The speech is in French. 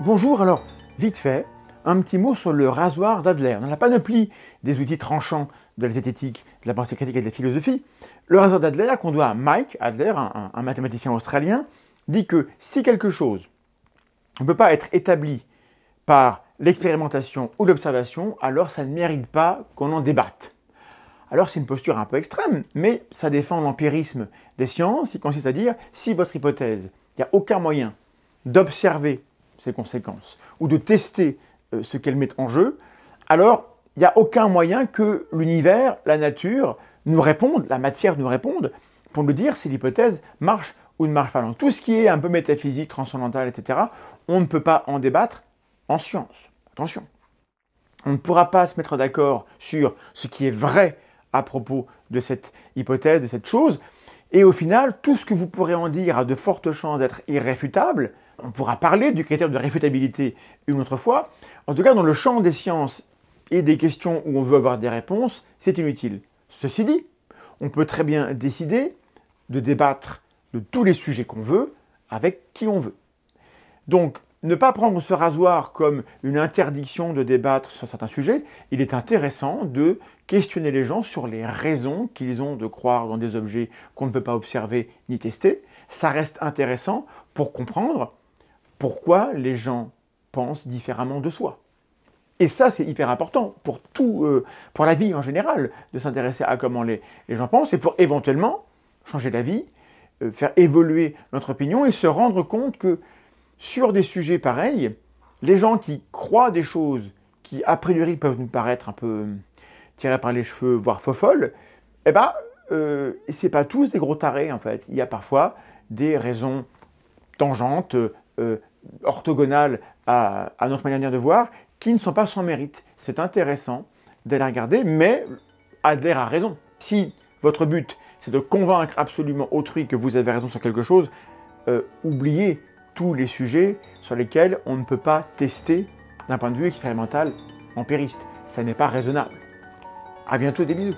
Bonjour, alors, vite fait, un petit mot sur le rasoir d'Adler. Dans la panoplie des outils tranchants de la zététique, de la pensée critique et de la philosophie, le rasoir d'Adler, qu'on doit à Mike Adler, un mathématicien australien, dit que si quelque chose ne peut pas être établi par l'expérimentation ou l'observation, alors ça ne mérite pas qu'on en débatte. Alors c'est une posture un peu extrême, mais ça défend l'empirisme des sciences, qui consiste à dire, si votre hypothèse, il n'y a aucun moyen d'observer ses conséquences, ou de tester ce qu'elle met en jeu, alors il n'y a aucun moyen que l'univers, la nature, nous répondent, la matière nous réponde, pour nous dire si l'hypothèse marche ou ne marche pas. Donc tout ce qui est un peu métaphysique, transcendantal, etc., on ne peut pas en débattre en science. Attention. On ne pourra pas se mettre d'accord sur ce qui est vrai à propos de cette hypothèse, de cette chose, et au final, tout ce que vous pourrez en dire a de fortes chances d'être irréfutable. On pourra parler du critère de réfutabilité une autre fois. En tout cas, dans le champ des sciences et des questions où on veut avoir des réponses, c'est inutile. Ceci dit, on peut très bien décider de débattre de tous les sujets qu'on veut avec qui on veut. Donc, ne pas prendre ce rasoir comme une interdiction de débattre sur certains sujets, il est intéressant de questionner les gens sur les raisons qu'ils ont de croire dans des objets qu'on ne peut pas observer ni tester. Ça reste intéressant pour comprendre pourquoi les gens pensent différemment de soi. Et ça, c'est hyper important pour pour la vie en général, de s'intéresser à comment les gens pensent et pour éventuellement changer d'avis, faire évoluer notre opinion et se rendre compte que sur des sujets pareils, les gens qui croient des choses qui, a priori, peuvent nous paraître un peu tirées par les cheveux, voire faux-folles, eh ben, c'est pas tous des gros tarés, en fait. Il y a parfois des raisons tangentes, orthogonales à notre manière de voir, qui ne sont pas sans mérite. C'est intéressant d'aller regarder, mais Adler a raison. Si votre but, c'est de convaincre absolument autrui que vous avez raison sur quelque chose, oubliez tous les sujets sur lesquels on ne peut pas tester d'un point de vue expérimental empiriste. Ça n'est pas raisonnable. À bientôt, des bisous.